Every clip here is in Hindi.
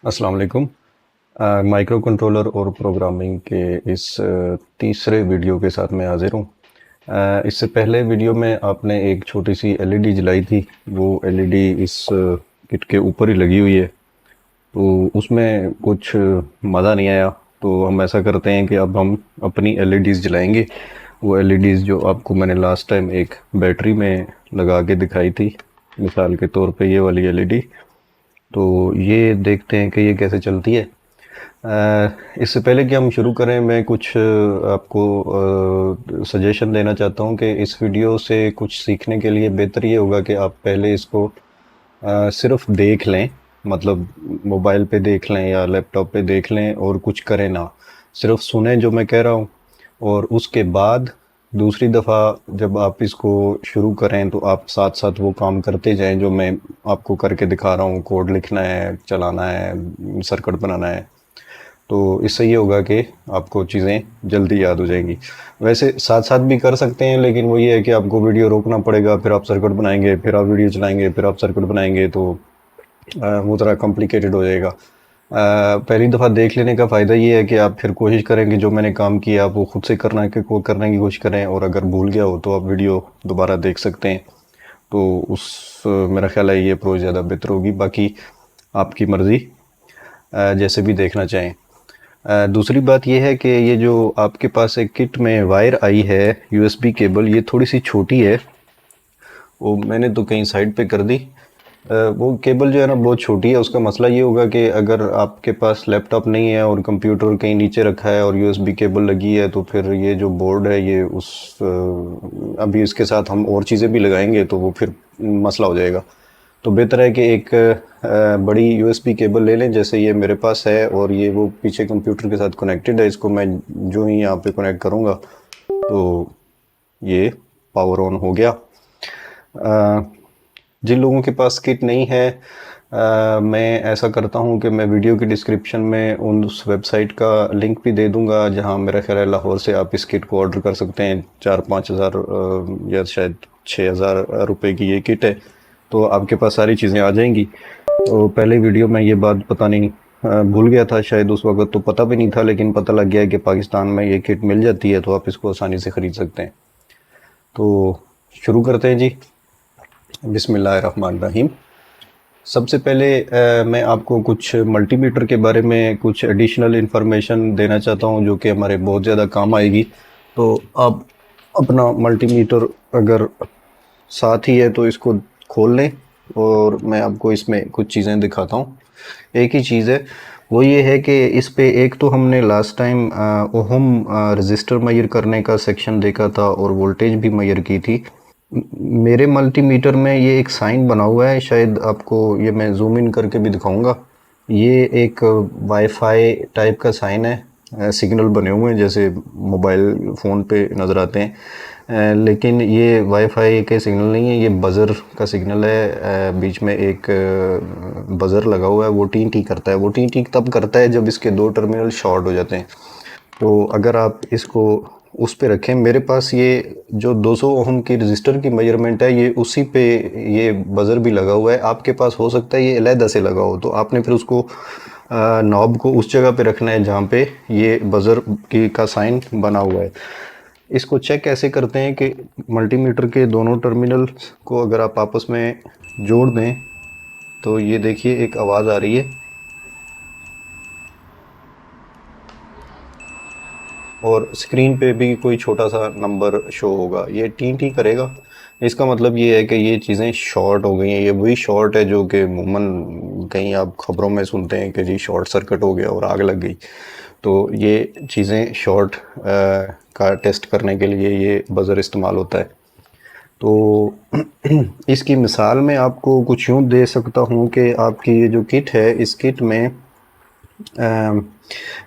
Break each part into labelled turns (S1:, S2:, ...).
S1: अस्सलाम वालेकुम। माइक्रो कंट्रोलर और प्रोग्रामिंग के इस तीसरे वीडियो के साथ मैं हाजिर हूँ। इससे पहले वीडियो में आपने एक छोटी सी एलईडी जलाई थी। वो एलईडी इस किट के ऊपर ही लगी हुई है, तो उसमें कुछ मज़ा नहीं आया। तो हम ऐसा करते हैं कि अब हम अपनी एलईडीज़ जलाएंगे। वो एलईडीज़ जो आपको मैंने लास्ट टाइम एक बैटरी में लगा के दिखाई थी, मिसाल के तौर पे ये वाली एलईडी। तो ये देखते हैं कि ये कैसे चलती है। इससे पहले कि हम शुरू करें, मैं कुछ आपको सजेशन देना चाहता हूँ कि इस वीडियो से कुछ सीखने के लिए बेहतर ये होगा कि आप पहले इसको सिर्फ देख लें, मतलब मोबाइल पे देख लें या लैपटॉप पे देख लें और कुछ करें ना, सिर्फ सुने जो मैं कह रहा हूँ। और उसके बाद दूसरी दफ़ा जब आप इसको शुरू करें तो आप साथ साथ वो काम करते जाएं जो मैं आपको करके दिखा रहा हूँ। कोड लिखना है, चलाना है, सर्किट बनाना है। तो इससे ये होगा कि आपको चीज़ें जल्दी याद हो जाएंगी। वैसे साथ साथ भी कर सकते हैं, लेकिन वो ये है कि आपको वीडियो रोकना पड़ेगा, फिर आप सर्किट बनाएंगे, फिर आप वीडियो चलाएंगे, फिर आप सर्किट बनाएंगे, तो वो थोड़ा कॉम्प्लिकेटेड हो जाएगा। पहली दफ़ा देख लेने का फ़ायदा ये है कि आप फिर कोशिश करें कि जो मैंने काम किया आप वो खुद से करने की कोशिश करें, और अगर भूल गया हो तो आप वीडियो दोबारा देख सकते हैं। तो मेरा ख्याल है ये अप्रोच ज़्यादा बेहतर होगी। बाकी आपकी मर्ज़ी, जैसे भी देखना चाहें। दूसरी बात यह है कि ये जो आपके पास एक किट में वायर आई है, यूएसबी केबल, ये थोड़ी सी छोटी है। वो मैंने तो कहीं साइड पे कर दी। वो केबल जो है ना बहुत छोटी है। उसका मसला ये होगा कि अगर आपके पास लैपटॉप नहीं है और कंप्यूटर कहीं नीचे रखा है और यूएसबी केबल लगी है, तो फिर ये जो बोर्ड है ये अभी इसके साथ हम और चीज़ें भी लगाएंगे तो वो फिर मसला हो जाएगा। तो बेहतर है कि एक बड़ी यूएसबी केबल ले लें, जैसे ये मेरे पास है, और ये वो पीछे कंप्यूटर के साथ कनेक्टेड है। इसको मैं जो ही यहाँ पे कनेक्ट करूँगा तो ये पावर ऑन हो गया। जिन लोगों के पास किट नहीं है, मैं ऐसा करता हूँ कि मैं वीडियो की डिस्क्रिप्शन में उस वेबसाइट का लिंक भी दे दूँगा जहाँ मेरा ख्याल है लाहौर से आप इस किट को ऑर्डर कर सकते हैं। 4-5 हज़ार या शायद 6 हज़ार रुपये की ये किट है, तो आपके पास सारी चीज़ें आ जाएंगी। तो पहले वीडियो में ये बात पता नहीं, भूल गया था शायद, उस वक्त तो पता भी नहीं था, लेकिन पता लग गया है कि पाकिस्तान में ये किट मिल जाती है, तो आप इसको आसानी से ख़रीद सकते हैं। तो शुरू करते हैं जी। बिस्मिल्लाहिर्रहमानिर्रहीम। सबसे पहले मैं आपको कुछ मल्टीमीटर के बारे में कुछ एडिशनल इन्फॉर्मेशन देना चाहता हूं जो कि हमारे बहुत ज़्यादा काम आएगी। तो आप अपना मल्टीमीटर अगर साथ ही है तो इसको खोल लें, और मैं आपको इसमें कुछ चीज़ें दिखाता हूं। एक ही चीज़ है, वो ये है कि इस पे एक तो हमने last time ohm register measure करने का सेक्शन देखा था और वोल्टेज भी मेजर की थी। मेरे मल्टीमीटर में ये एक साइन बना हुआ है, शायद आपको ये मैं जूम इन करके भी दिखाऊंगा। ये एक वाईफाई टाइप का साइन है। सिग्नल बने हुए हैं जैसे मोबाइल फ़ोन पे नज़र आते हैं, लेकिन ये वाईफाई के सिग्नल नहीं है, ये बज़र का सिग्नल है। बीच में एक बज़र लगा हुआ है, वो टी टी करता है। वो टी टी तब करता है जब इसके दो टर्मिनल शॉर्ट हो जाते हैं। तो अगर आप इसको उस पे रखें, मेरे पास ये जो 200 ओहम की रजिस्टर की मेजरमेंट है, ये उसी पे ये बज़र भी लगा हुआ है। आपके पास हो सकता है ये अलहदा से लगा हो, तो आपने फिर उसको नॉब को उस जगह पे रखना है जहाँ पे ये बज़र की का साइन बना हुआ है। इसको चेक कैसे करते हैं कि मल्टीमीटर के दोनों टर्मिनल को अगर आप आपस में जोड़ दें तो ये देखिए एक आवाज़ आ रही है और स्क्रीन पे भी कोई छोटा सा नंबर शो होगा, ये टी टी करेगा। इसका मतलब ये है कि ये चीज़ें शॉर्ट हो गई हैं। ये वही शॉर्ट है जो कि अमूमन कहीं आप ख़बरों में सुनते हैं कि जी शॉर्ट सर्किट हो गया और आग लग गई। तो ये चीज़ें शॉर्ट का टेस्ट करने के लिए ये बज़र इस्तेमाल होता है। तो इसकी मिसाल मैं आपको कुछ यूँ दे सकता हूँ कि आपकी ये जो किट है, इस किट में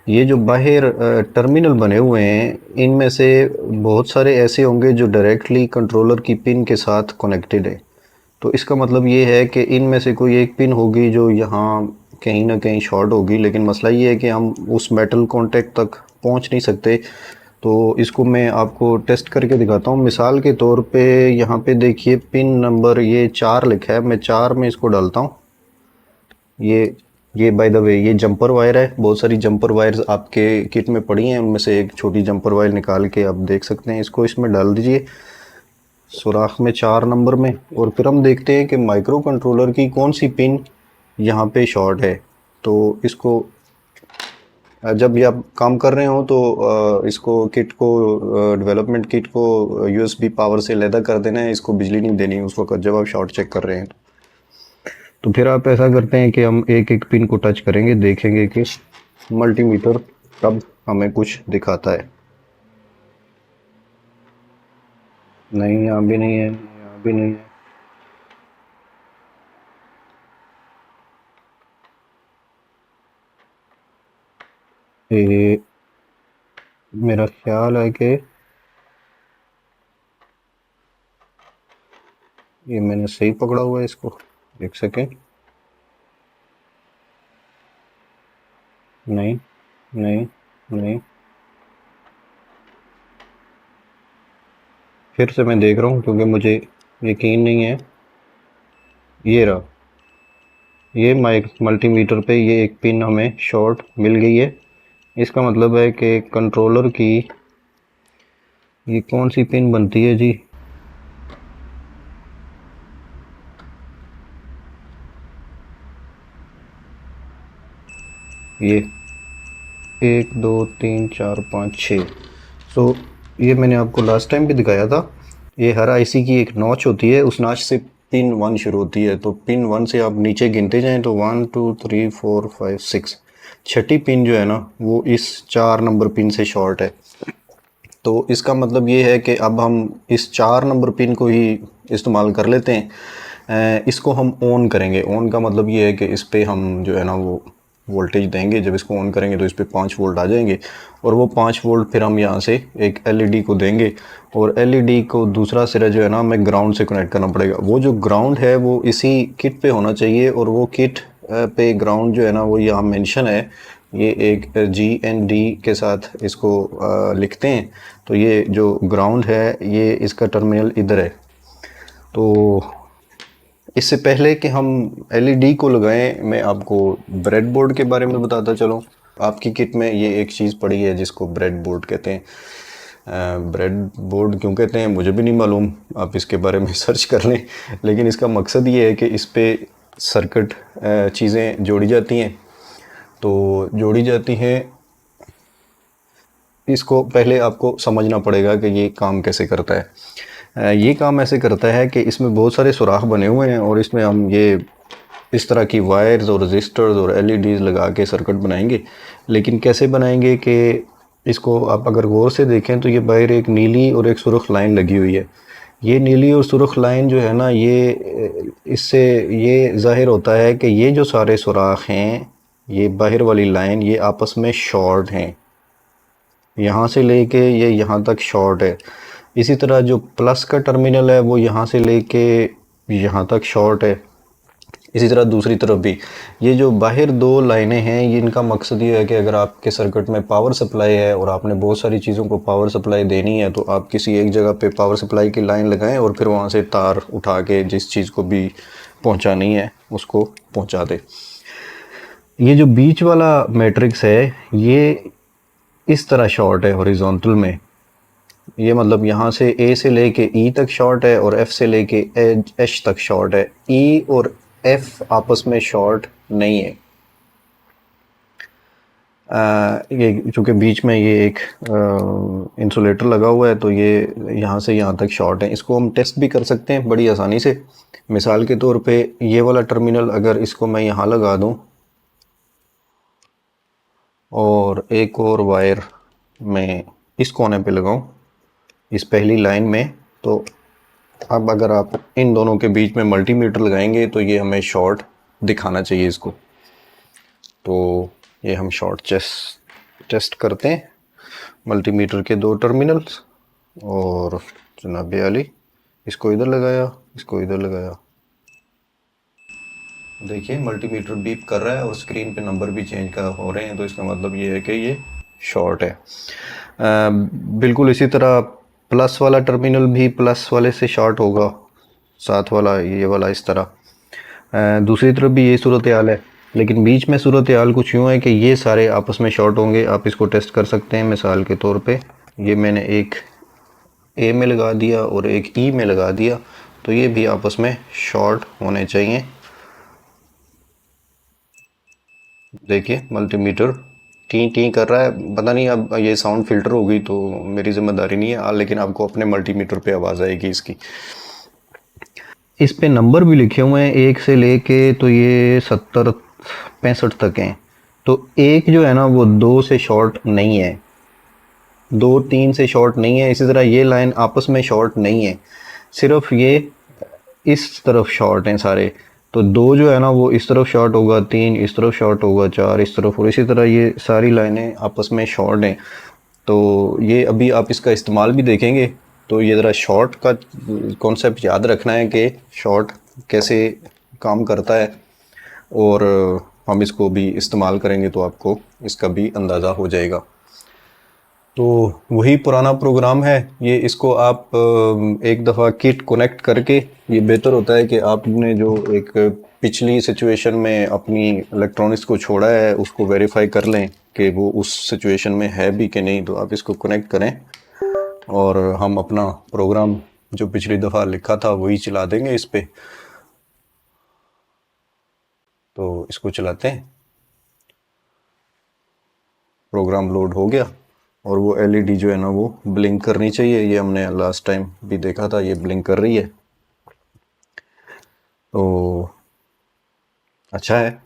S1: ये जो बाहर टर्मिनल बने हुए हैं, इनमें से बहुत सारे ऐसे होंगे जो डायरेक्टली कंट्रोलर की पिन के साथ कनेक्टेड है। तो इसका मतलब ये है कि इनमें से कोई एक पिन होगी जो यहाँ कहीं ना कहीं शॉर्ट होगी, लेकिन मसला ये है कि हम उस मेटल कांटेक्ट तक पहुँच नहीं सकते। तो इसको मैं आपको टेस्ट करके दिखाता हूँ। मिसाल के तौर पे यहाँ पे देखिए पिन नंबर ये 4 लिखा है, मैं 4 में इसको डालता हूँ। ये ये बाय द वे ये जंपर वायर है, बहुत सारी जंपर वायर्स आपके किट में पड़ी हैं, उनमें से एक छोटी जंपर वायर निकाल के आप देख सकते हैं। इसको इसमें डाल दीजिए सुराख में 4 नंबर में, और फिर हम देखते हैं कि माइक्रो कंट्रोलर की कौन सी पिन यहाँ पे शॉर्ट है। तो इसको जब भी आप काम कर रहे हो तो इसको किट को डेवलपमेंट किट को यूएसबी पावर से अलहदा कर देना है, इसको बिजली नहीं देनी उस वक्त जब आप शॉर्ट चेक कर रहे हैं। तो फिर आप ऐसा करते हैं कि हम एक एक पिन को टच करेंगे, देखेंगे कि मल्टीमीटर तब हमें कुछ दिखाता है। नहीं, यहाँ भी नहीं है, यहाँ भी नहीं है। ये मेरा ख्याल है कि ये मैंने सही पकड़ा हुआ है इसको। एक सेकेंड। नहीं नहीं नहीं, फिर से मैं देख रहा हूँ क्योंकि मुझे यकीन नहीं है। ये रहा, ये माइक मल्टीमीटर पे ये एक पिन हमें शॉर्ट मिल गई है। इसका मतलब है कि कंट्रोलर की ये कौन सी पिन बनती है जी? ये 1 2 3 4 5 6। तो ये मैंने आपको लास्ट टाइम भी दिखाया था। ये हर आईसी की एक नॉच होती है, उस नॉच से पिन 1 शुरू होती है। तो पिन 1 से आप नीचे गिनते जाएं तो 1 2 3 4 5 6, छठी पिन जो है ना वो इस 4 नंबर पिन से शॉर्ट है। तो इसका मतलब ये है कि अब हम इस 4 नंबर पिन को ही इस्तेमाल कर लेते हैं। इसको हम ऑन करेंगे। ऑन का मतलब ये है कि इस पे हम जो है ना वो वोल्टेज देंगे। जब इसको ऑन करेंगे तो इस पे 5 वोल्ट आ जाएंगे, और वो 5 वोल्ट फिर हम यहाँ से एक एलईडी को देंगे, और एलईडी को दूसरा सिरा जो है ना हमें ग्राउंड से कनेक्ट करना पड़ेगा। वो जो ग्राउंड है वो इसी किट पे होना चाहिए, और वो किट पे ग्राउंड जो है ना वो यहाँ मेंशन है। ये एक GND के साथ इसको लिखते हैं। तो ये जो ग्राउंड है ये इसका टर्मिनल इधर है। तो इससे पहले कि हम एलईडी को लगाएं, मैं आपको ब्रेडबोर्ड के बारे में बताता चलूं। आपकी किट में ये एक चीज़ पड़ी है जिसको ब्रेडबोर्ड कहते हैं। ब्रेडबोर्ड क्यों कहते हैं मुझे भी नहीं मालूम, आप इसके बारे में सर्च कर लें। लेकिन इसका मकसद ये है कि इस पे सर्किट चीज़ें जोड़ी जाती हैं। तो जोड़ी जाती हैं, इसको पहले आपको समझना पड़ेगा कि ये काम कैसे करता है। ये काम ऐसे करता है कि इसमें बहुत सारे सुराख बने हुए हैं, और इसमें हम ये इस तरह की वायर्स और रजिस्टर्स और एलईडीज़ लगा के सर्किट बनाएंगे। लेकिन कैसे बनाएंगे कि इसको आप अगर गौर से देखें तो ये बाहर एक नीली और एक सुर्ख लाइन लगी हुई है। ये नीली और सुर्ख लाइन जो है ना ये इससे ये ज़ाहिर होता है कि ये जो सारे सुराख हैं, ये बाहर वाली लाइन ये आपस में शॉर्ट हैं। यहाँ से लेके ये यहाँ तक शॉर्ट है। इसी तरह जो प्लस का टर्मिनल है वो यहाँ से लेके यहाँ तक शॉर्ट है। इसी तरह दूसरी तरफ भी ये जो बाहर दो लाइनें हैं, ये इनका मकसद ये है कि अगर आपके सर्किट में पावर सप्लाई है और आपने बहुत सारी चीज़ों को पावर सप्लाई देनी है, तो आप किसी एक जगह पे पावर सप्लाई की लाइन लगाएं और फिर वहाँ से तार उठा के जिस चीज़ को भी पहुँचानी है उसको पहुँचा दें। ये जो बीच वाला मैट्रिक्स है ये इस तरह शॉर्ट है हॉरिजॉन्टल में। ये मतलब यहाँ से ए से लेके ई तक शॉर्ट है और एफ से लेके एच तक शॉर्ट है। ई और एफ आपस में शॉर्ट नहीं है। ये चूँकि बीच में ये एक इंसुलेटर लगा हुआ है, तो ये यहाँ से यहाँ तक शॉर्ट है। इसको हम टेस्ट भी कर सकते हैं बड़ी आसानी से। मिसाल के तौर पे ये वाला टर्मिनल अगर इसको मैं यहाँ लगा दूँ और एक और वायर मैं इस कोने पे लगाऊं इस पहली लाइन में, तो अब अगर आप इन दोनों के बीच में मल्टीमीटर लगाएंगे तो ये हमें शॉर्ट दिखाना चाहिए इसको। तो ये हम शॉर्ट टेस्ट करते हैं मल्टीमीटर के दो टर्मिनल्स, और जनाब अली इसको इधर लगाया, इसको इधर लगाया। देखिए मल्टीमीटर बीप कर रहा है और स्क्रीन पे नंबर भी चेंज कर हो रहे हैं, तो इसका मतलब ये है कि ये शॉर्ट है। बिल्कुल इसी तरह प्लस वाला टर्मिनल भी प्लस वाले से शॉर्ट होगा, साथ वाला ये वाला इस तरह। दूसरी तरफ भी यही सूरत हाल है। लेकिन बीच में सूरत हाल कुछ यूँ है कि ये सारे आपस में शॉर्ट होंगे। आप इसको टेस्ट कर सकते हैं मिसाल के तौर पे। ये मैंने एक ए में लगा दिया और एक ई में लगा दिया, तो ये भी आपस में शॉर्ट होने चाहिए। देखिए मल्टीमीटर टी टी कर रहा है, पता नहीं अब ये साउंड फिल्टर हो गई तो मेरी जिम्मेदारी नहीं है, लेकिन आपको अपने मल्टीमीटर पे आवाज़ आएगी इसकी। इस पे नंबर भी लिखे हुए हैं 1 से लेके तो ये 70-65 तक हैं। तो एक जो है ना वो 2 से शॉर्ट नहीं है, 2-3 से शॉर्ट नहीं है। इसी तरह ये लाइन आपस में शॉर्ट नहीं है, सिर्फ ये इस तरफ शॉर्ट हैं सारे। तो 2 जो है ना वो इस तरफ शॉर्ट होगा, 3 इस तरफ शॉर्ट होगा, 4 इस तरफ, और इसी तरह ये सारी लाइनें आपस में शॉर्ट हैं। तो ये अभी आप इसका इस्तेमाल भी देखेंगे, तो ये ज़रा शॉर्ट का कॉन्सेप्ट याद रखना है कि शॉर्ट कैसे काम करता है, और हम इसको भी इस्तेमाल करेंगे तो आपको इसका भी अंदाज़ा हो जाएगा। तो वही पुराना प्रोग्राम है ये, इसको आप एक दफ़ा किट कनेक्ट करके, ये बेहतर होता है कि आपने जो एक पिछली सिचुएशन में अपनी इलेक्ट्रॉनिक्स को छोड़ा है उसको वेरीफाई कर लें कि वो उस सिचुएशन में है भी कि नहीं। तो आप इसको कनेक्ट करें और हम अपना प्रोग्राम जो पिछली दफ़ा लिखा था वही चला देंगे इस पे। तो इसको चलाते हैं। प्रोग्राम लोड हो गया और वो एलईडी जो है ना वो ब्लिंक करनी चाहिए। ये हमने लास्ट टाइम भी देखा था, ये ब्लिंक कर रही है, तो अच्छा है,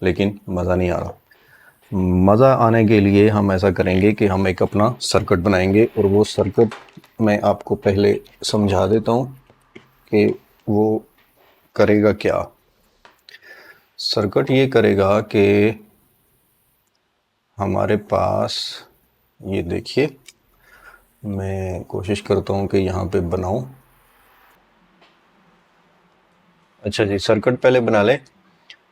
S1: लेकिन मज़ा नहीं आ रहा। मज़ा आने के लिए हम ऐसा करेंगे कि हम एक अपना सर्किट बनाएंगे, और वो सर्किट मैं आपको पहले समझा देता हूँ कि वो करेगा क्या। सर्किट ये करेगा कि हमारे पास, ये देखिए मैं कोशिश करता हूँ कि यहाँ पे बनाऊँ। अच्छा जी, सर्किट पहले बना लें।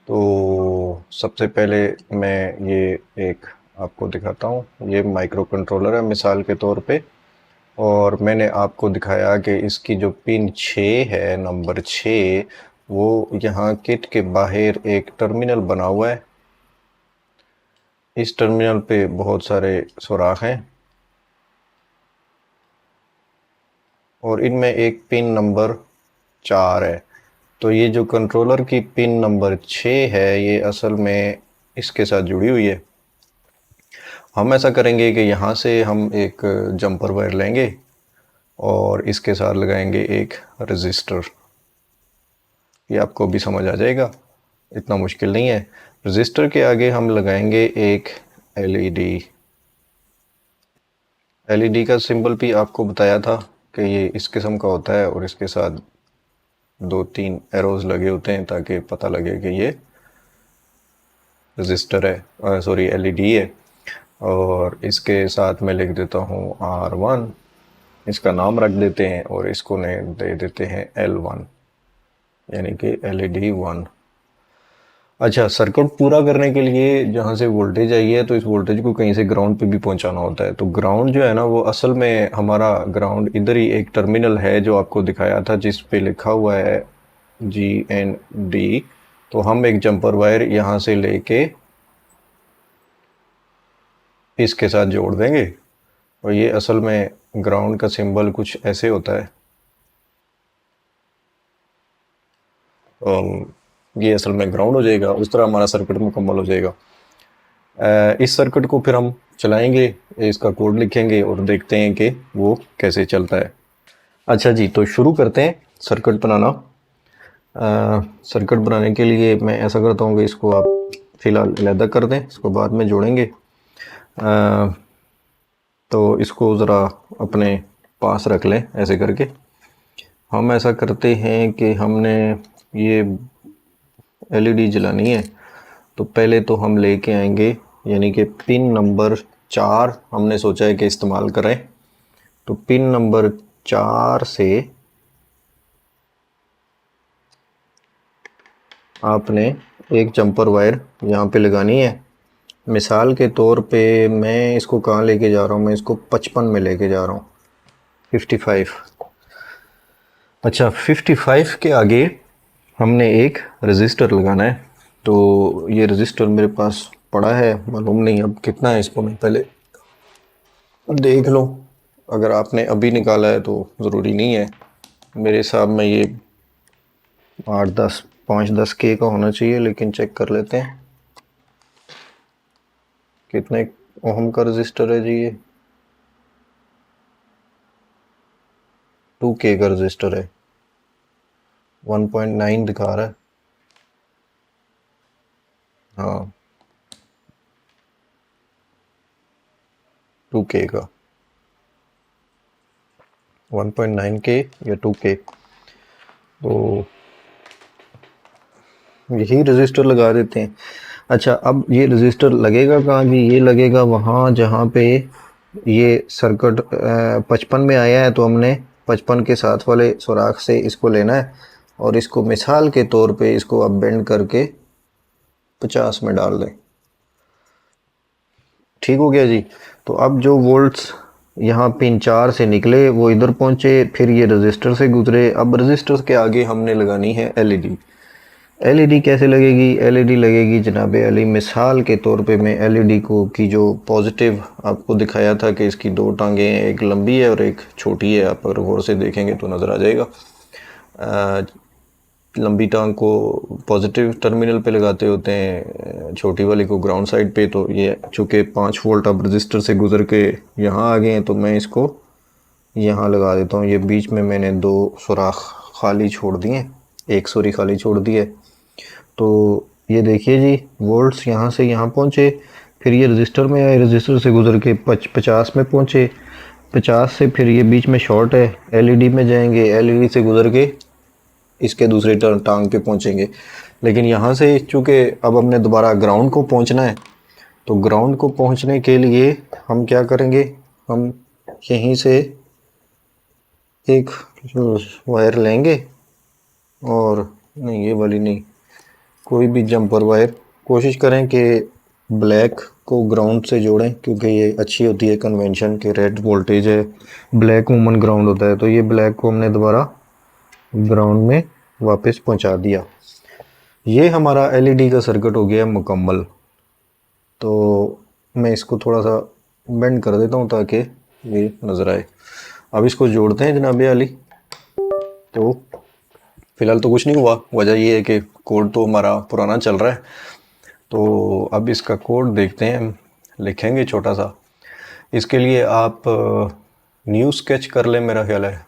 S1: तो सबसे पहले मैं ये एक आपको दिखाता हूँ। ये माइक्रो कंट्रोलर है मिसाल के तौर पे, और मैंने आपको दिखाया कि इसकी जो पिन 6 है, नंबर 6, वो यहाँ किट के बाहर एक टर्मिनल बना हुआ है। इस टर्मिनल पे बहुत सारे सुराख हैं और इनमें एक पिन नंबर 4 है। तो ये जो कंट्रोलर की पिन नंबर 6 है ये असल में इसके साथ जुड़ी हुई है। हम ऐसा करेंगे कि यहाँ से हम एक जंपर वायर लेंगे और इसके साथ लगाएंगे एक रजिस्टर। ये आपको भी समझ आ जाएगा, इतना मुश्किल नहीं है। रजिस्टर के आगे हम लगाएंगे एक एलईडी। एलईडी का सिंबल भी आपको बताया था कि ये इस किस्म का होता है और इसके साथ 2-3 एरोज लगे होते हैं ताकि पता लगे कि ये रजिस्टर है, सॉरी एलईडी है। और इसके साथ मैं लिख देता हूँ R1, इसका नाम रख देते हैं और इसको ने दे देते हैं L1, यानी कि एलईडी 1। अच्छा, सर्किट पूरा करने के लिए जहाँ से वोल्टेज आई है तो इस वोल्टेज को कहीं से ग्राउंड पे भी पहुँचाना होता है। तो ग्राउंड जो है ना वो असल में हमारा ग्राउंड इधर ही एक टर्मिनल है जो आपको दिखाया था जिस पे लिखा हुआ है GND। तो हम एक जंपर वायर यहाँ से लेके इसके साथ जोड़ देंगे, और ये असल में ग्राउंड का सिंबल कुछ ऐसे होता है। ये असल में ग्राउंड हो जाएगा, उस तरह हमारा सर्किट मुकम्मल हो जाएगा। इस सर्किट को फिर हम चलाएंगे, इसका कोड लिखेंगे और देखते हैं कि वो कैसे चलता है। अच्छा जी, तो शुरू करते हैं सर्किट बनाना। सर्किट बनाने के लिए मैं ऐसा करता हूँ कि इसको आप फ़िलहाल अलग कर दें, इसको बाद में जोड़ेंगे। तो इसको ज़रा अपने पास रख लें ऐसे करके। हम ऐसा करते हैं कि हमने ये एलईडी जलानी है, तो पहले तो हम लेके आएंगे, यानी कि पिन नंबर 4 हमने सोचा है कि इस्तेमाल करें। तो पिन नंबर 4 से आपने एक जंपर वायर यहाँ पे लगानी है। मिसाल के तौर पे मैं इसको कहाँ लेके जा रहा हूँ, मैं इसको 55 में लेके जा रहा हूँ, 55। अच्छा, 55 के आगे हमने एक रजिस्टर लगाना है।
S2: तो ये रजिस्टर मेरे पास पड़ा है, मालूम नहीं अब कितना है, इसको मैं पहले देख लूँ। अगर आपने अभी निकाला है तो ज़रूरी नहीं है, मेरे हिसाब में ये 8-10 5-10 के का होना चाहिए, लेकिन चेक कर लेते हैं कितने ओहम का रजिस्टर है जी। ये 2 के का रजिस्टर है, 1.9 दिखा रहा है। हाँ, 2 के का 1.9 के या 2 के, तो यही रजिस्टर लगा देते हैं। अच्छा, अब ये रजिस्टर लगेगा कहाँ जी? ये लगेगा वहाँ जहाँ पे ये सर्किट 55 में आया है, तो हमने 55 के साथ वाले सुराख से इसको लेना है और इसको मिसाल के तौर पे इसको अब बेंड करके 50 में डाल दें। ठीक हो गया जी। तो अब जो वोल्ट्स यहाँ पिन 4 से निकले वो इधर पहुँचे, फिर ये रजिस्टर से गुजरे। अब रजिस्टर के आगे हमने लगानी है एलईडी। एलईडी कैसे लगेगी? एलईडी लगेगी जनाब अली, मिसाल के तौर पे मैं एलईडी को की जो पॉजिटिव आपको दिखाया था कि इसकी 2 टांगें हैं, एक लंबी है और एक छोटी है, आप अगर गौर से देखेंगे तो नज़र आ जाएगा। लंबी टांग को पॉजिटिव टर्मिनल पे लगाते होते हैं, छोटी वाली को ग्राउंड साइड पे। तो ये चूँकि 5 वोल्ट अब रजिस्टर से गुजर के यहाँ आ गए हैं, तो मैं इसको यहाँ लगा देता हूँ। ये बीच में मैंने 2 सुराख खाली छोड़ दिए, एक सूरी खाली छोड़ दी है। तो ये देखिए जी, वोल्ट्स यहाँ से यहाँ पहुँचे, फिर ये रजिस्टर में आए, रजिस्टर से गुजर के 50 में पहुँचे, 50 से फिर ये बीच में शॉर्ट है, एलईडी में जाएंगे, एलईडी से गुजर के इसके दूसरे टांग पे पहुँचेंगे। लेकिन यहाँ से चूँकि अब हमने दोबारा ग्राउंड को पहुँचना है, तो ग्राउंड को पहुँचने के लिए हम क्या करेंगे, हम यहीं से एक वायर लेंगे, और नहीं ये वाली नहीं, कोई भी जंपर वायर, कोशिश करें कि ब्लैक को ग्राउंड से जोड़ें, क्योंकि ये अच्छी होती है कन्वेंशन के। रेड वोल्टेज है, ब्लैक वूमन ग्राउंड होता है, तो ये ब्लैक को हमने दोबारा ग्राउंड में वापस पहुंचा दिया। ये हमारा एलईडी का सर्किट हो गया मुकम्मल। तो मैं इसको थोड़ा सा बेंड कर देता हूँ ताकि ये नज़र आए। अब इसको जोड़ते हैं जनाब अली। तो फ़िलहाल तो कुछ नहीं हुआ, वजह ये है कि कोड तो हमारा पुराना चल रहा है। तो अब इसका कोड देखते हैं, लिखेंगे छोटा सा। इसके लिए आप न्यू स्केच कर लें, मेरा ख्याल है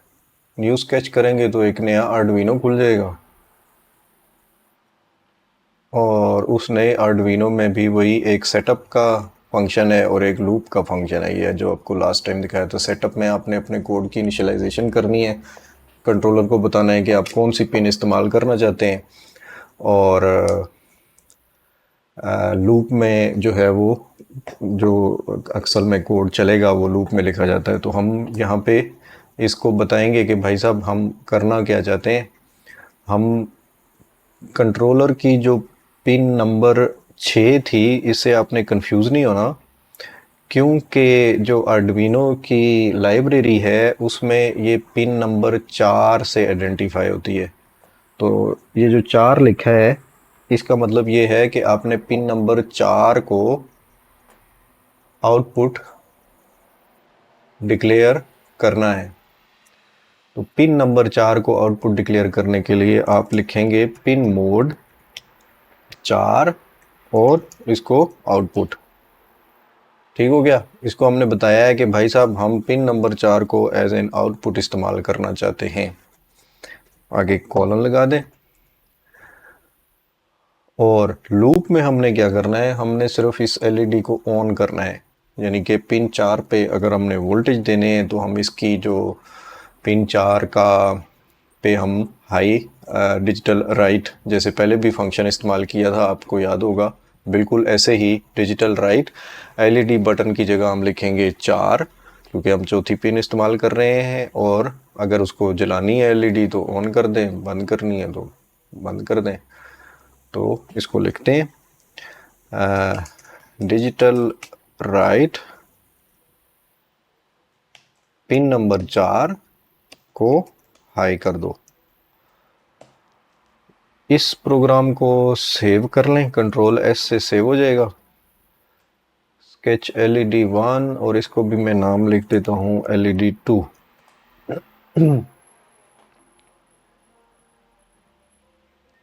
S2: न्यू स्केच करेंगे तो एक नया आर्डुइनो खुल जाएगा, और उस नए आर्डुइनो में भी वही एक सेटअप का फंक्शन है और एक लूप का फंक्शन है। ये जो आपको लास्ट टाइम दिखाया था, सेटअप में आपने अपने कोड की इनिशियलाइजेशन करनी है, कंट्रोलर को बताना है कि आप कौन सी पिन इस्तेमाल करना चाहते हैं, और लूप में जो है वो जो अक्सर में कोड चलेगा वो लूप में लिखा जाता है। तो हम यहाँ पे इसको बताएंगे कि भाई साहब हम करना क्या चाहते हैं। हम कंट्रोलर की जो पिन नंबर 6 थी, इससे आपने कंफ्यूज नहीं होना, क्योंकि जो आर्डुइनो की लाइब्रेरी है उसमें ये पिन नंबर 4 से आइडेंटिफाई होती है। तो ये जो 4 लिखा है, इसका मतलब ये है कि आपने पिन नंबर 4 को आउटपुट डिक्लेयर करना है। तो पिन नंबर 4 को आउटपुट डिक्लेयर करने के लिए आप लिखेंगे पिन मोड 4 और इसको आउटपुट। ठीक हो गया। इसको हमने बताया है कि भाई साहब हम पिन नंबर 4 को एज एन आउटपुट इस्तेमाल करना चाहते हैं। आगे कॉलन लगा दें, और लूप में हमने क्या करना है, हमने सिर्फ इस एलईडी को ऑन करना है। यानी कि पिन 4 पे अगर हमने वोल्टेज देने हैं तो हम इसकी जो पिन 4 का पे हम हाई डिजिटल राइट, जैसे पहले भी फंक्शन इस्तेमाल किया था आपको याद होगा, बिल्कुल ऐसे ही डिजिटल राइट एलईडी बटन की जगह हम लिखेंगे 4, क्योंकि हम चौथी पिन इस्तेमाल कर रहे हैं। और अगर उसको जलानी है एलईडी तो ऑन कर दें, बंद करनी है तो बंद कर दें। तो इसको लिखते हैं डिजिटल राइट पिन नंबर 4 को हाई कर दो।
S1: इस प्रोग्राम को सेव कर लें, कंट्रोल एस से सेव हो जाएगा, स्केच LED1, और इसको भी मैं नाम लिख देता हूँ LED2।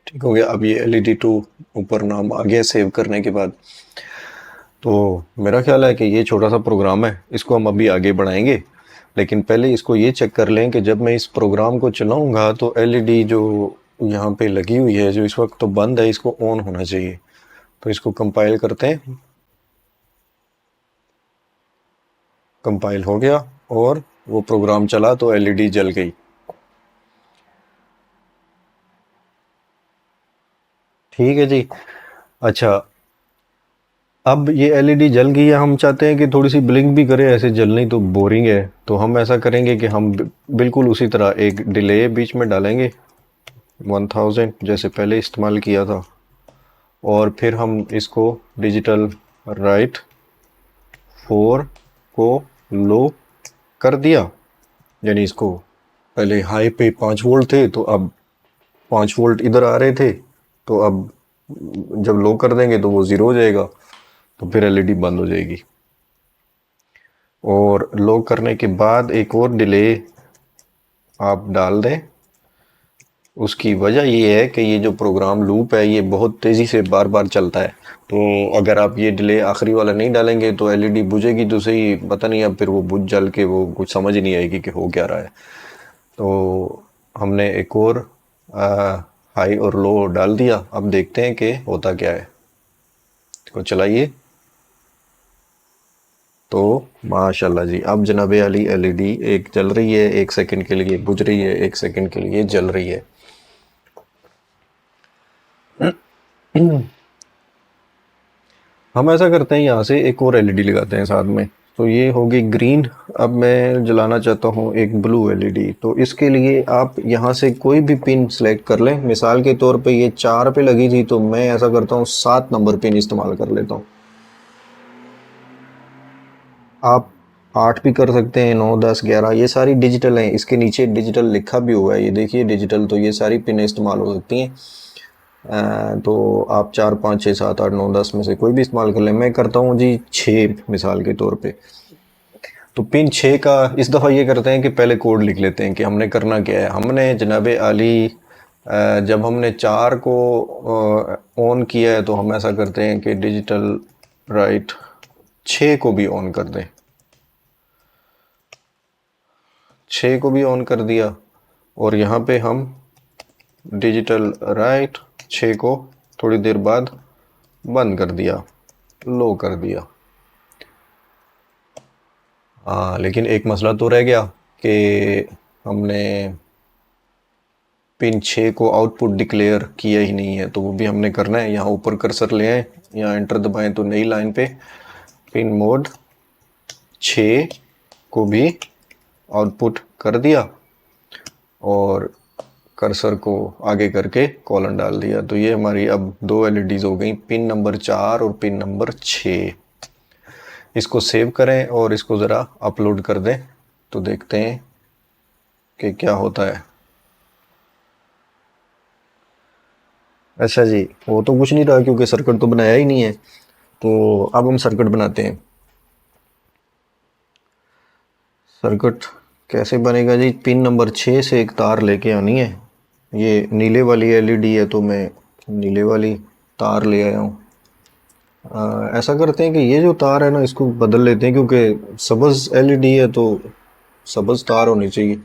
S1: ठीक हो गया। अब ये LED2 ऊपर नाम आ गया सेव करने के बाद। तो मेरा ख्याल है कि ये छोटा सा प्रोग्राम है, इसको हम अभी आगे बढ़ाएंगे, लेकिन पहले इसको ये चेक कर लें कि जब मैं इस प्रोग्राम को चलाऊंगा तो LED जो यहाँ पे लगी हुई है, जो इस वक्त तो बंद है, इसको ऑन होना चाहिए। तो इसको कंपाइल करते हैं। कंपाइल हो गया और वो प्रोग्राम चला तो LED जल गई। ठीक है जी। अच्छा, अब ये LED जल गई है, हम चाहते हैं कि थोड़ी सी ब्लिंक भी करे, ऐसे जलनी तो बोरिंग है। तो हम ऐसा करेंगे कि हम बिल्कुल उसी तरह एक डिले बीच में डालेंगे 1000 जैसे पहले इस्तेमाल किया था, और फिर हम इसको डिजिटल राइट 4 को लो कर दिया, यानी इसको पहले हाई पे 5 वोल्ट थे तो अब 5 वोल्ट इधर आ रहे थे, तो अब जब लो कर देंगे तो वो ज़ीरो हो जाएगा, तो फिर LED बंद हो जाएगी। और लो करने के बाद एक और डिले आप डाल दें। उसकी वजह ये है कि ये जो प्रोग्राम लूप है ये बहुत तेज़ी से बार बार चलता है, तो अगर आप ये डिले आखिरी वाला नहीं डालेंगे तो LED बुझेगी तो सही, पता नहीं अब फिर वो बुझ जल के वो कुछ समझ ही नहीं आएगी कि हो क्या रहा है। तो हमने एक और हाई और लो डाल दिया। अब देखते हैं कि होता क्या है। इसको चलाइए तो माशाल्लाह जी, अब जनाबे वाली LED एक जल रही है, 1 सेकंड के लिए बुझ रही है, 1 सेकंड के लिए जल रही है। हम ऐसा करते हैं, यहाँ से एक और LED लगाते हैं साथ में, तो ये होगी ग्रीन। अब मैं जलाना चाहता हूँ एक ब्लू LED, तो इसके लिए आप यहाँ से कोई भी पिन सेलेक्ट कर लें। मिसाल के तौर पे ये 4 पे लगी थी, तो मैं ऐसा करता हूँ 7 नंबर पिन इस्तेमाल कर लेता हूँ। आप 8 भी कर सकते हैं, 9, 10, 11, ये सारी डिजिटल हैं। इसके नीचे डिजिटल लिखा भी हुआ है, ये देखिए डिजिटल, तो ये सारी पिन इस्तेमाल हो सकती हैं। तो आप 4, 5, 6, 7, 8, 9, 10 में से कोई भी इस्तेमाल कर लें। मैं करता हूँ जी 6 मिसाल के तौर पे। तो पिन 6 का इस दफ़ा ये करते हैं कि पहले कोड लिख लेते हैं कि हमने करना क्या है। हमने जनाबे आली जब हमने 4 को ऑन किया है, तो हम ऐसा करते हैं कि डिजिटल राइट 6 को भी ऑन कर दें। 6 को भी ऑन कर दिया, और यहाँ पे हम डिजिटल राइट 6 को थोड़ी देर बाद बंद कर दिया, लो कर दिया। लेकिन एक मसला तो रह गया कि हमने पिन 6 को आउटपुट डिक्लेयर किया ही नहीं है, तो वो भी हमने करना है। यहाँ ऊपर कर्सर ले आए, यहाँ एंटर दबाएं तो नई लाइन पे पिन मोड 6 को भी आउटपुट कर दिया, और कर्सर को आगे करके कॉलन डाल दिया। तो ये हमारी अब 2 LEDs हो गई, पिन नंबर 4 और पिन नंबर 6। इसको सेव करें और इसको ज़रा अपलोड कर दें, तो देखते हैं कि क्या होता है। अच्छा जी, वो तो कुछ नहीं रहा क्योंकि सर्किट तो बनाया ही नहीं है। तो अब हम सर्किट बनाते हैं। सर्किट कैसे बनेगा जी? पिन नंबर 6 से एक तार लेके आनी है। ये नीले वाली LED है, तो मैं नीले वाली तार ले आया हूँ। ऐसा करते हैं कि ये जो तार है ना, इसको बदल लेते हैं, क्योंकि सब्ज़ LED है तो सब्ज़ तार होनी चाहिए।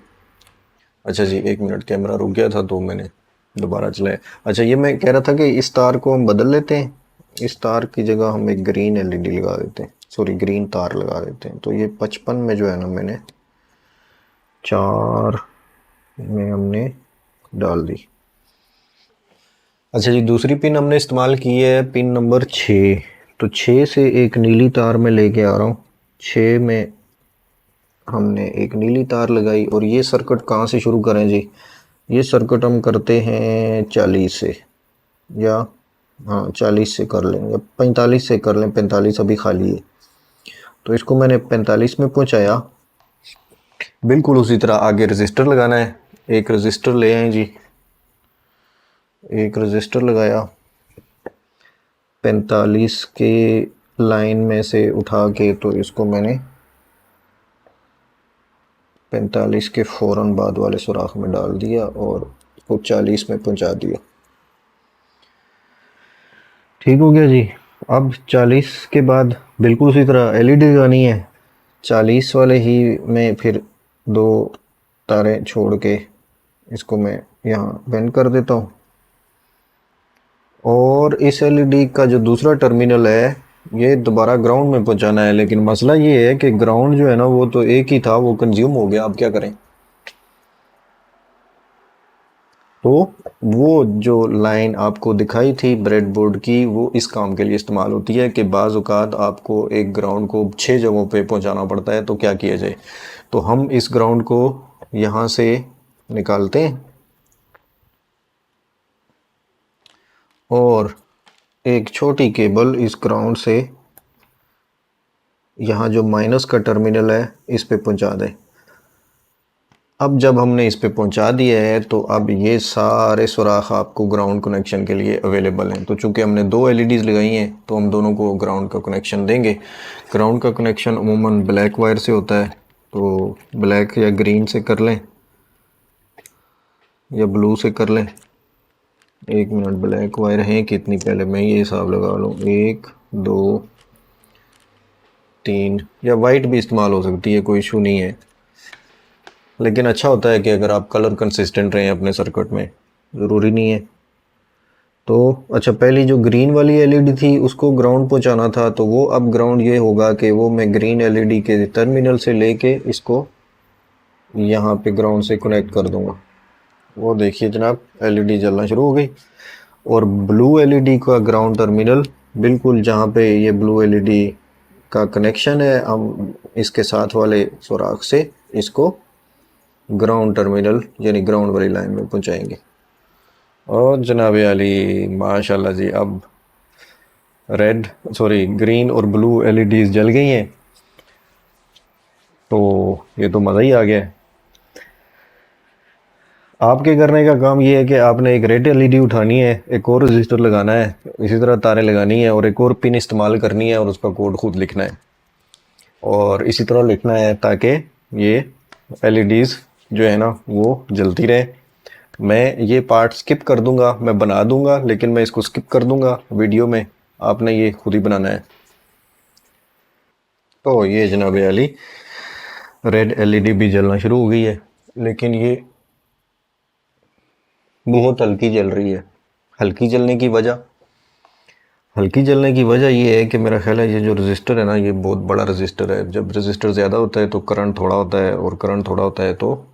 S1: अच्छा जी, 1 मिनट, कैमरा रुक गया था तो मैंने दोबारा चलाया। अच्छा, ये मैं कह रहा था कि इस तार को हम बदल लेते हैं। इस तार की जगह हम एक ग्रीन LED लगा देते हैं, सॉरी ग्रीन तार लगा देते हैं। तो ये 55 में जो है ना, मैंने 4 में हमने डाल दी। अच्छा जी, दूसरी पिन हमने इस्तेमाल की है पिन नंबर 6। तो 6 से एक नीली तार में लेके आ रहा हूँ। 6 में हमने एक नीली तार लगाई, और ये सर्किट कहाँ से शुरू करें जी? ये सर्किट हम करते हैं 40 से, या हाँ 40 से कर लें, या 45 से कर लें। 45 अभी खाली है, तो इसको मैंने 45 में पहुँचाया। बिल्कुल उसी तरह आगे रजिस्टर लगाना है। एक रजिस्टर ले आए जी,
S2: एक रजिस्टर लगाया, 45 के लाइन में से उठा के तो इसको मैंने 45 के फ़ौरन बाद वाले सुराख में डाल दिया और उसको 40 में पहुंचा दिया। ठीक हो गया जी। अब 40 के बाद बिल्कुल उसी तरह एलईडी लगानी है। 40 वाले ही में फिर 2 तारें छोड़ के इसको मैं यहाँ बेंड कर देता हूँ। और इस एलईडी का जो दूसरा टर्मिनल है ये दोबारा ग्राउंड में पहुंचाना है, लेकिन मसला ये है कि ग्राउंड जो है ना वो तो एक ही था, वो कंज्यूम हो गया। अब क्या करें? तो वो जो लाइन आपको दिखाई थी ब्रेडबोर्ड की, वो इस काम के लिए इस्तेमाल होती है कि बाज़ औक़ात आपको एक ग्राउंड को 6 जगहों पे पहुंचाना पड़ता है। तो क्या किया जाए? तो हम इस ग्राउंड को यहाँ से निकालते हैं और एक छोटी केबल इस ग्राउंड से यहाँ जो माइनस का टर्मिनल है इस पे पहुंचा दें। अब जब हमने इस पे पहुंचा दिया है तो अब ये सारे सुराख आपको ग्राउंड कनेक्शन के लिए अवेलेबल हैं। तो चूंकि हमने 2 एलईडीज़ लगाई हैं तो हम दोनों को ग्राउंड का कनेक्शन देंगे। ग्राउंड का कनेक्शन अमूमन ब्लैक वायर से होता है, तो ब्लैक या ग्रीन से कर लें या ब्लू से कर लें। 1 मिनट, ब्लैक वायर हैं कितनी, पहले मैं ये हिसाब लगा लूँ। 1 2 3, या वाइट भी इस्तेमाल हो सकती है, कोई इशू नहीं है। लेकिन अच्छा होता है कि अगर आप कलर कंसिस्टेंट रहें अपने सर्किट में, ज़रूरी नहीं है। तो अच्छा, पहली जो ग्रीन वाली एलईडी थी उसको ग्राउंड पहुंचाना था, तो वो अब ग्राउंड ये होगा कि वो मैं ग्रीन एलईडी के टर्मिनल से लेके इसको यहाँ पे ग्राउंड से कनेक्ट कर दूंगा। वो देखिए जनाब, एलईडी जलना शुरू हो गई। और ब्लू एलईडी का ग्राउंड टर्मिनल बिल्कुल जहाँ पे ये ब्लू एलईडी का कनेक्शन है, हम इसके साथ वाले सुराख से इसको ग्राउंड टर्मिनल यानी ग्राउंड वाली लाइन में पहुंचाएंगे। और जनाब अली माशाल्लाह जी, अब ग्रीन और ब्लू एलईडीज जल गई हैं। तो ये तो मज़ा ही आ गया है। आपके करने का काम ये है कि आपने एक रेड एलईडी उठानी है, एक और रजिस्टर लगाना है, इसी तरह तारें लगानी है और एक और पिन इस्तेमाल करनी है और उसका कोड खुद लिखना है और इसी तरह लिखना है ताकि ये एलईडीज़ जो है ना वो जलती रहे। मैं ये पार्ट स्किप कर दूंगा, मैं बना दूंगा लेकिन मैं इसको स्किप कर दूंगा वीडियो में, आपने ये खुद ही बनाना है। तो ये जनाब अली रेड एलईडी भी जलना शुरू हो गई है, लेकिन ये बहुत हल्की जल रही है। हल्की जलने की वजह ये है कि मेरा ख्याल है ये जो रजिस्टर है ना, ये बहुत बड़ा रजिस्टर है। जब रजिस्टर ज़्यादा होता है तो करंट थोड़ा होता है, और करंट थोड़ा होता है तो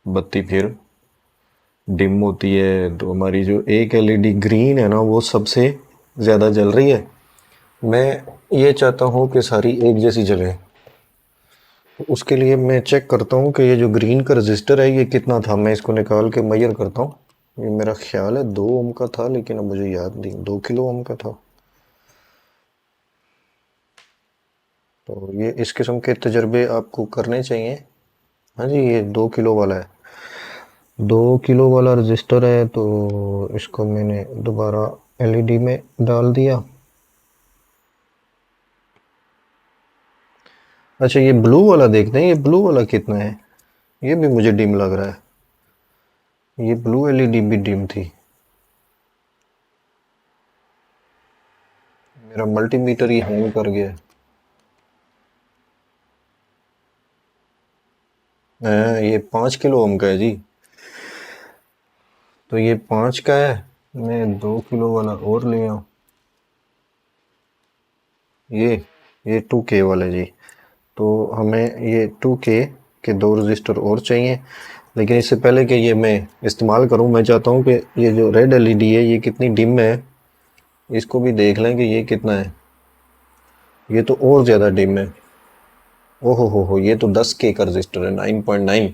S2: बत्ती फिर डिम होती है। तो हमारी जो एक एलईडी ग्रीन है ना वो सबसे ज़्यादा जल रही है। मैं ये चाहता हूँ कि सारी एक जैसी जले, तो उसके लिए मैं चेक करता हूँ कि ये जो ग्रीन का रजिस्टर है ये कितना था। मैं इसको निकाल के मेजर करता हूँ। ये मेरा ख्याल है 2 ओम का था, लेकिन अब मुझे याद नहीं, 2 किलो ओम का था। तो ये इस किस्म के तजर्बे आपको करने चाहिए। हाँ जी, ये 2 किलो वाला है, 2 किलो वाला रजिस्टर है। तो इसको मैंने दोबारा एलईडी में डाल दिया। अच्छा, ये ब्लू वाला देखते हैं, ये ब्लू वाला कितना है। ये भी मुझे डिम लग रहा है, ये ब्लू एलईडी भी डिम थी। मेरा मल्टीमीटर ही हैंग कर गया है। ये 5 किलो ओम का है जी। तो ये 5 का है, मैं 2 किलो वाला और ले आऊँ। ये 2K वाला जी। तो हमें ये 2K के 2 रजिस्टर और चाहिए। लेकिन इससे पहले कि ये मैं इस्तेमाल करूं, मैं चाहता हूं कि ये जो रेड एलईडी है ये कितनी डिम है, इसको भी देख लें कि ये कितना है। ये तो और ज़्यादा डिम है। ओहो हो, ये तो 10K का रजिस्टर है, 9.9।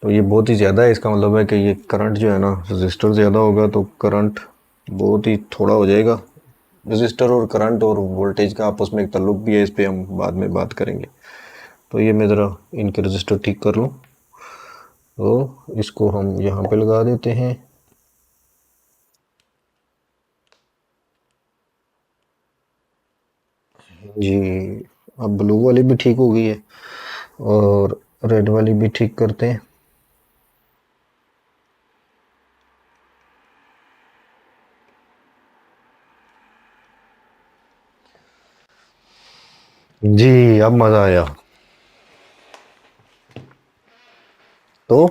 S2: तो ये बहुत ही ज़्यादा है। इसका मतलब है कि ये करंट जो है ना, रजिस्टर ज़्यादा होगा तो करंट बहुत ही थोड़ा हो जाएगा। रजिस्टर और करंट और वोल्टेज का आपस में एक ताल्लुक भी है, इस पर हम बाद में बात करेंगे। तो ये मैं ज़रा इनके रजिस्टर ठीक कर लूँ। तो इसको हम यहाँ पे लगा देते हैं। जी, अब ब्लू वाली भी ठीक हो गई है और रेड वाली भी ठीक करते हैं। जी, अब मज़ा आया। तो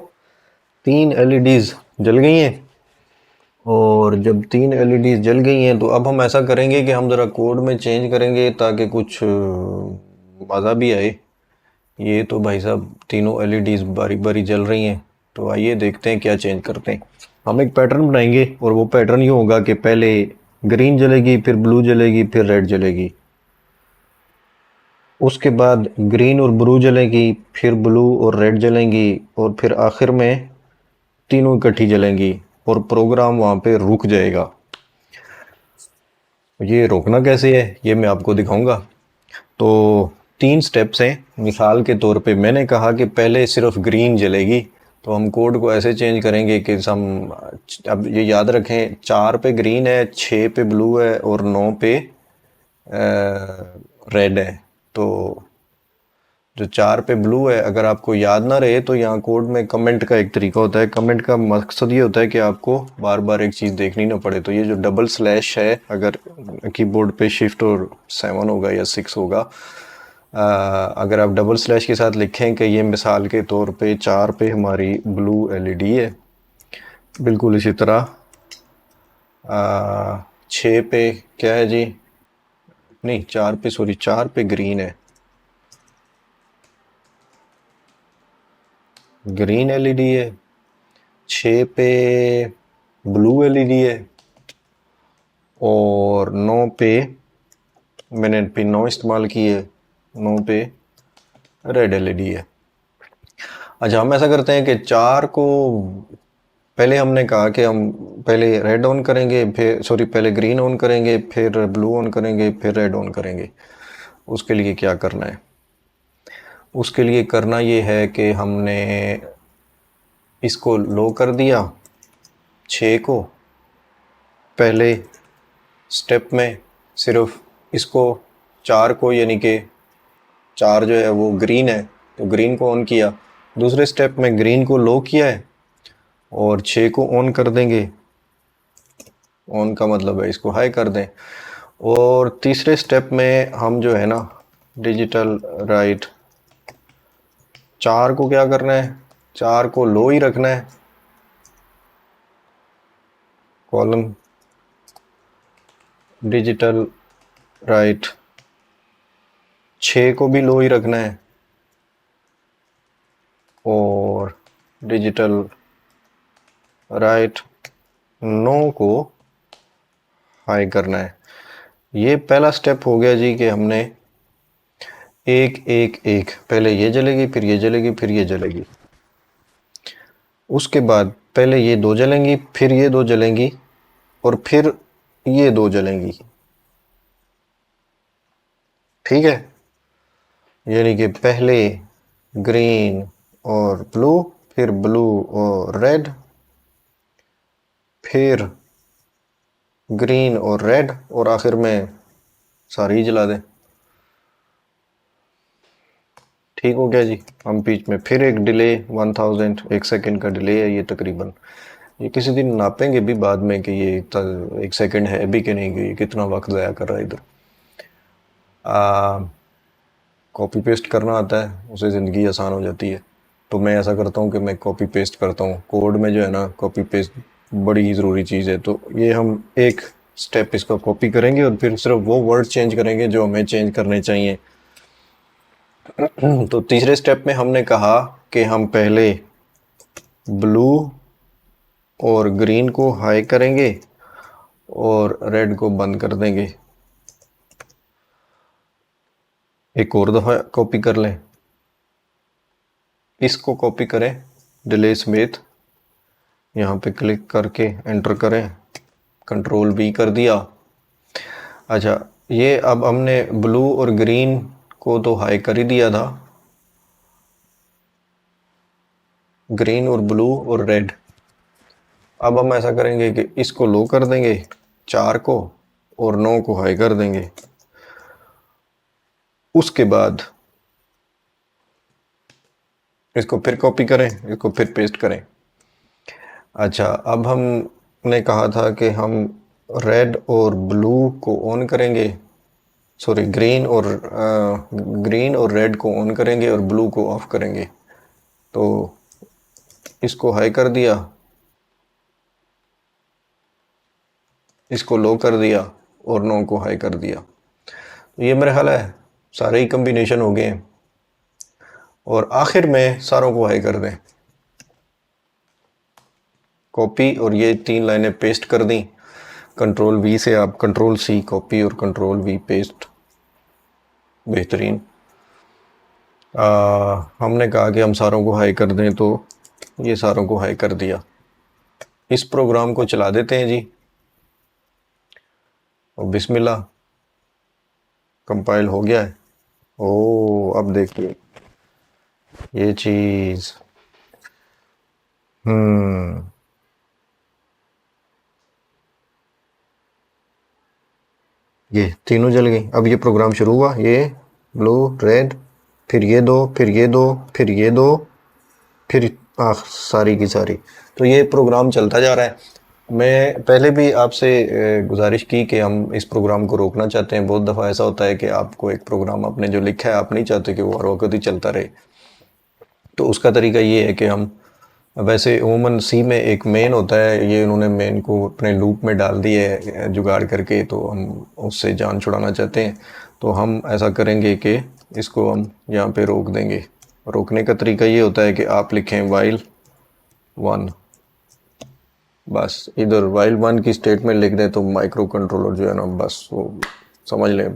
S2: 3 एलईडीज़ जल गई हैं और जब 3 एलईडीज़ जल गई हैं तो अब हम ऐसा करेंगे कि हम ज़रा कोड में चेंज करेंगे ताकि कुछ मज़ा भी आए। ये तो भाई साहब तीनों एलईडीज़ बारी बारी जल रही हैं, तो आइए देखते हैं क्या चेंज करते हैं। हम एक पैटर्न बनाएंगे और वो पैटर्न ये होगा कि पहले ग्रीन जलेगी, फिर ब्लू जलेगी, फिर रेड जलेगी। उसके बाद ग्रीन और ब्लू जलेगी, फिर ब्लू और रेड जलेंगी और फिर आखिर में तीनों इकट्ठी जलेंगी और प्रोग्राम वहाँ पे रुक जाएगा। ये रोकना कैसे है ये मैं आपको दिखाऊंगा। तो 3 स्टेप्स हैं। मिसाल के तौर पे मैंने कहा कि पहले सिर्फ ग्रीन जलेगी, तो हम कोड को ऐसे चेंज करेंगे कि हम अब ये याद रखें 4 पे ग्रीन है, 6 पे ब्लू है और 9 पे रेड है। तो जो 4 पे ब्लू है, अगर आपको याद ना रहे तो यहाँ कोड में कमेंट का एक तरीका होता है। कमेंट का मकसद ये होता है कि आपको बार बार एक चीज़ देखनी ना पड़े। तो ये जो डबल स्लैश है, अगर कीबोर्ड पे शिफ्ट और 7 होगा या 6 होगा, अगर आप डबल स्लैश के साथ लिखें कि ये मिसाल के तौर पे 4 पे हमारी ब्लू एलईडी है, बिल्कुल इसी तरह 6 पे क्या है जी, नहीं 4 पे, सॉरी 4 पे ग्रीन है, ग्रीन एलईडी है, 6 पे ब्लू एलईडी है और 9 पे मैंने पिन 9 इस्तेमाल की है, 9 पे रेड एलईडी है। अच्छा, हम ऐसा करते हैं कि 4 को पहले हमने कहा कि हम पहले रेड ऑन करेंगे, फिर सॉरी पहले ग्रीन ऑन करेंगे, फिर ब्लू ऑन करेंगे, फिर रेड ऑन करेंगे। उसके लिए क्या करना है? उसके लिए करना ये है कि हमने इसको लो कर दिया 6 को। पहले स्टेप में सिर्फ इसको 4 को, यानी कि 4 जो है वो ग्रीन है तो ग्रीन को ऑन किया। दूसरे स्टेप में ग्रीन को लो किया है और 6 को ऑन कर देंगे। ऑन का मतलब है इसको हाई कर दें। और तीसरे स्टेप में हम जो है ना डिजिटल राइट 4 को क्या करना है, 4 को लो ही रखना है, कॉलम डिजिटल राइट 6 को भी लो ही रखना है और डिजिटल राइट 9 को हाई करना है। ये पहला स्टेप हो गया जी कि हमने एक एक एक, पहले ये जलेगी, फिर ये जलेगी, फिर ये जलेगी। उसके बाद पहले ये 2 जलेंगी, फिर ये 2 जलेंगी और फिर ये 2 जलेंगी। ठीक है, यानी कि पहले ग्रीन और ब्लू, फिर ब्लू और रेड, फिर ग्रीन और रेड और आखिर में सारी ही जला दें। ठीक हो गया जी। हम बीच में फिर एक डिले 1000 1 सेकंड का डिले है ये तकरीबन। ये किसी दिन नापेंगे भी बाद में कि ये 1 सेकंड है भी कि नहीं, कि ये कितना वक्त ज़ाया कर रहा है इधर। कॉपी पेस्ट करना आता है उसे ज़िंदगी आसान हो जाती है। तो मैं ऐसा करता हूँ कि मैं कॉपी पेस्ट करता हूँ। कोड में जो है ना कॉपी पेस्ट बड़ी ही ज़रूरी चीज़ है। तो ये हम एक स्टेप इसका कॉपी करेंगे और फिर सिर्फ वो वर्ड चेंज करेंगे जो हमें चेंज करने चाहिए। तो तीसरे स्टेप में हमने कहा कि हम पहले ब्लू और ग्रीन को हाई करेंगे और रेड को बंद कर देंगे। एक और दफ़ा कॉपी कर लें, इसको कॉपी करें डिले समेत, यहाँ पे क्लिक करके एंटर करें, कंट्रोल V कर दिया। अच्छा, ये अब हमने ब्लू और ग्रीन को तो हाई कर ही दिया था, ग्रीन और ब्लू और रेड। अब हम ऐसा करेंगे कि इसको लो कर देंगे 4 को और 9 को हाई कर देंगे। उसके बाद इसको फिर कॉपी करें, इसको फिर पेस्ट करें। अच्छा, अब हमने कहा था कि हम रेड और ब्लू को ऑन करेंगे, सॉरी ग्रीन और रेड को ऑन करेंगे और ब्लू को ऑफ करेंगे। तो इसको हाई कर दिया, इसको लो कर दिया और नो को हाई कर दिया। तो ये मेरा ख्याल है सारे ही कम्बिनेशन हो गए हैं। और आखिर में सारों को हाई कर दें, कॉपी, और ये 3 लाइनें पेस्ट कर दी। कंट्रोल वी से आप कंट्रोल सी कॉपी और कंट्रोल वी पेस्ट। बेहतरीन। हमने कहा कि हम सारों को हाई कर दें, तो ये सारों को हाई कर दिया। इस प्रोग्राम को चला देते हैं जी, और बिस्मिल्लाह, कंपाइल हो गया है। ओ, अब देखिए ये चीज़, ये तीनों जल गई। अब ये प्रोग्राम शुरू हुआ, ये ब्लू रेड, फिर ये दो, फिर ये दो, फिर ये दो, फिर सारी की सारी। तो ये प्रोग्राम चलता जा रहा है। मैं पहले भी आपसे गुजारिश की कि हम इस प्रोग्राम को रोकना चाहते हैं। बहुत दफ़ा ऐसा होता है कि आपको एक प्रोग्राम आपने जो लिखा है आप नहीं चाहते कि वो हर वक्त ही चलता रहे। तो उसका तरीका ये है कि हम, वैसे उमूमन सी में एक मेन होता है, ये उन्होंने मेन को अपने लूप में डाल दिया है जुगाड़ करके, तो हम उससे जान छुड़ाना चाहते हैं। तो हम ऐसा करेंगे कि इसको हम यहाँ पे रोक देंगे। रोकने का तरीका ये होता है कि आप लिखें वाइल 1, बस इधर वाइल 1 की स्टेटमेंट लिख दें तो माइक्रो कंट्रोलर जो है ना, बस वो समझ लें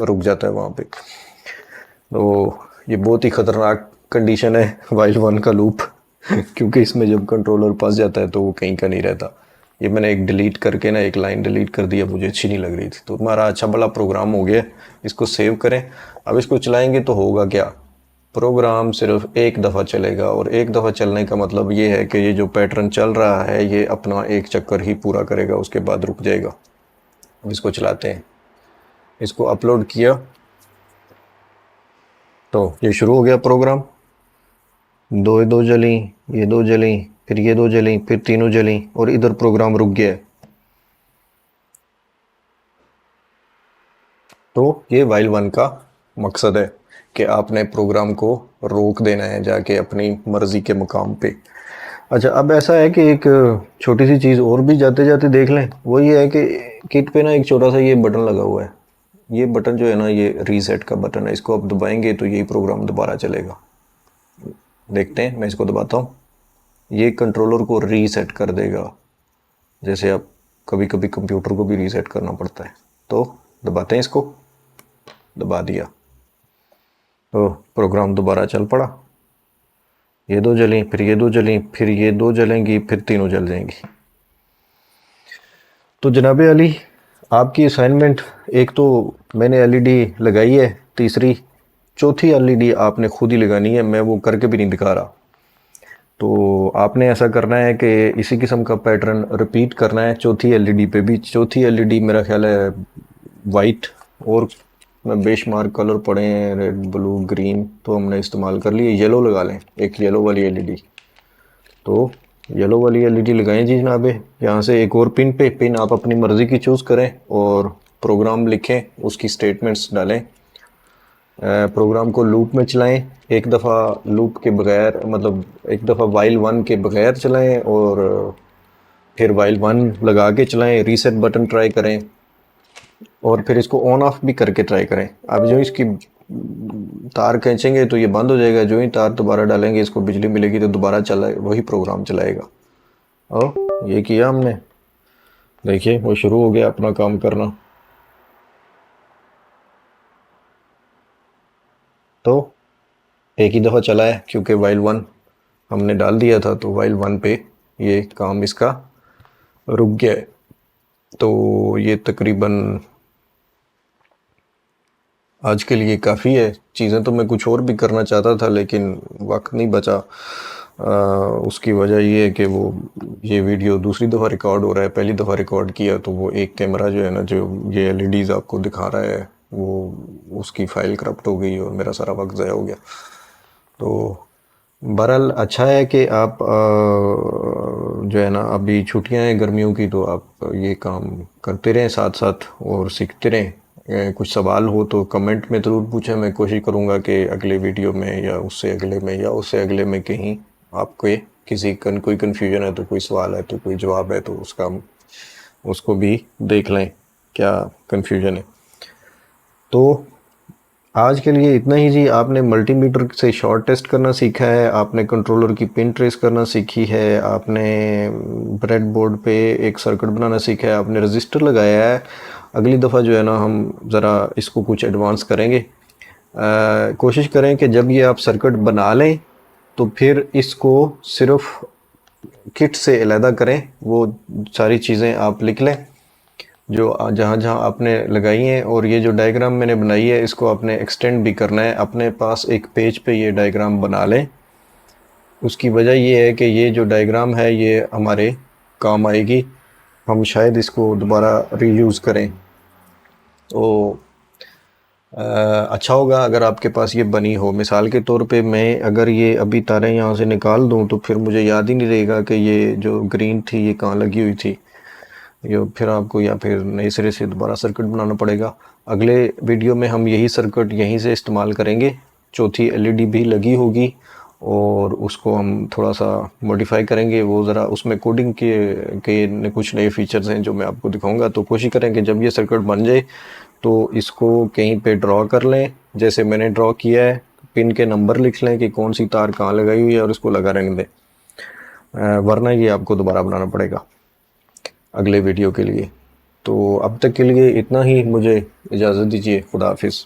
S2: रुक जाता है वहाँ पे। तो ये बहुत ही ख़तरनाक कंडीशन है वाइल 1 का लूप क्योंकि इसमें जब कंट्रोलर फंस जाता है तो वो कहीं का नहीं रहता। ये मैंने एक डिलीट करके ना, एक लाइन डिलीट कर दिया, मुझे अच्छी नहीं लग रही थी। तो हमारा अच्छा भला प्रोग्राम हो गया, इसको सेव करें। अब इसको चलाएंगे तो होगा क्या, प्रोग्राम सिर्फ एक दफ़ा चलेगा, और एक दफ़ा चलने का मतलब ये है कि ये जो पैटर्न चल रहा है ये अपना एक चक्कर ही पूरा करेगा, उसके बाद रुक जाएगा। अब इसको चलाते हैं, इसको अपलोड किया तो ये शुरू हो गया प्रोग्राम। दो जली, ये 2 जली, फिर ये 2 जली, फिर तीनों जली, और इधर प्रोग्राम रुक गया है। तो ये वाइल 1 का मकसद है कि आपने प्रोग्राम को रोक देना है जाके अपनी मर्ज़ी के मुकाम पे। अच्छा, अब ऐसा है कि एक छोटी सी चीज़ और भी जाते जाते देख लें। वो ये है कि किट पे ना एक छोटा सा ये बटन लगा हुआ है। ये बटन जो है ना, ये रीसेट का बटन है। इसको आप दबाएंगे तो यही प्रोग्राम दोबारा चलेगा। देखते हैं, मैं इसको दबाता हूँ, ये कंट्रोलर को रीसेट कर देगा। जैसे आप कभी कभी कंप्यूटर को भी रीसेट करना पड़ता है। तो दबाते हैं, इसको दबा दिया तो प्रोग्राम दोबारा चल पड़ा। ये 2 जलें, फिर ये 2 जलें, फिर ये 2 जलेंगी, फिर तीनों जल जाएंगी। तो जनाब अली, आपकी असाइनमेंट, एक तो मैंने एलईडी लगाई है, तीसरी चौथी एलईडी आपने खुद ही लगानी है, मैं वो करके भी नहीं दिखा रहा। तो आपने ऐसा करना है कि इसी किस्म का पैटर्न रिपीट करना है चौथी एलईडी पे भी। चौथी एलईडी मेरा ख्याल है वाइट, और मैं बेशुमार कलर पड़े हैं, रेड ब्लू ग्रीन, तो हमने इस्तेमाल कर लिए। येलो लगा लें, एक येलो वाली एलईडी। तो येलो वाली एलईडी लगाएं जी जनाबे। यहाँ से एक और पिन आप अपनी मर्ज़ी की चूज़ करें और प्रोग्राम लिखें, उसकी स्टेटमेंट्स डालें। प्रोग्राम को लूप में चलाएं, एक दफ़ा लूप के बगैर, मतलब एक दफ़ा वाइल 1 के बगैर चलाएं, और फिर वाइल 1 लगा के चलाएं। रीसेट बटन ट्राई करें, और फिर इसको ऑन ऑफ भी करके ट्राई करें। अब जो इसकी तार खींचेंगे तो ये बंद हो जाएगा, जो ही तार दोबारा डालेंगे इसको बिजली मिलेगी तो दोबारा चला, वही प्रोग्राम चलाएगा। और ये किया हमने, देखिए वो शुरू हो गया अपना काम करना। तो एक ही दफ़ा चला है क्योंकि वाइल 1 हमने डाल दिया था, तो वाइल 1 पे ये काम इसका रुक गया है। तो ये तकरीबन आज के लिए काफ़ी है। चीज़ें तो मैं कुछ और भी करना चाहता था लेकिन वक्त नहीं बचा। उसकी वजह ये है कि वो ये वीडियो दूसरी दफ़ा रिकॉर्ड हो रहा है। पहली दफ़ा रिकॉर्ड किया तो वो एक कैमरा जो है ना, जो ये एलईडीज़ आपको दिखा रहा है, वो उसकी फ़ाइल करप्ट हो गई और मेरा सारा वक्त ज़ाया हो गया। तो बहरहाल अच्छा है कि आप जो है ना, अभी छुट्टियां हैं गर्मियों की, तो आप ये काम करते रहें साथ साथ और सीखते रहें। कुछ सवाल हो तो कमेंट में ज़रूर पूछें, मैं कोशिश करूँगा कि अगले वीडियो में या उससे अगले में या उससे अगले में कहीं आपके कोई कन्फ्यूजन है तो, कोई सवाल है तो, कोई जवाब है तो उसका हम उसको भी देख लें क्या कन्फ्यूजन है। तो आज के लिए इतना ही जी। आपने मल्टीमीटर से शॉर्ट टेस्ट करना सीखा है, आपने कंट्रोलर की पिन ट्रेस करना सीखी है, आपने ब्रेड बोर्ड पे एक सर्किट बनाना सीखा है, आपने रजिस्टर लगाया है। अगली दफ़ा जो है ना, हम ज़रा इसको कुछ एडवांस करेंगे। कोशिश करें कि जब ये आप सर्किट बना लें तो फिर इसको सिर्फ किट से अलहदा करें, वो सारी चीज़ें आप लिख लें जो जहाँ जहाँ आपने लगाई हैं, और ये जो डायग्राम मैंने बनाई है इसको आपने एक्सटेंड भी करना है। अपने पास एक पेज पे ये डायग्राम बना लें। उसकी वजह ये है कि ये जो डायग्राम है ये हमारे काम आएगी, हम शायद इसको दोबारा रीयूज़ करें। तो अच्छा होगा अगर आपके पास ये बनी हो। मिसाल के तौर पे मैं अगर ये अभी तारें यहाँ से निकाल दूँ तो फिर मुझे याद ही नहीं रहेगा कि ये जो ग्रीन थी ये कहाँ लगी हुई थी। ये फिर आपको या फिर नए सिरे से दोबारा सर्किट बनाना पड़ेगा। अगले वीडियो में हम यही सर्किट यहीं से इस्तेमाल करेंगे। चौथी एलईडी भी लगी होगी और उसको हम थोड़ा सा मॉडिफाई करेंगे। वो ज़रा उसमें कोडिंग के कुछ नए फीचर्स हैं जो मैं आपको दिखाऊंगा। तो कोशिश करें कि जब ये सर्किट बन जाए तो इसको कहीं पे ड्रॉ कर लें, जैसे मैंने ड्रॉ किया है। पिन के नंबर लिख लें कि कौन सी तार कहाँ लगाई हुई है और उसको लगा रहने दें, वरना ये आपको दोबारा बनाना पड़ेगा अगले वीडियो के लिए। तो अब तक के लिए इतना ही, मुझे इजाज़त दीजिए। खुदा हाफिज़।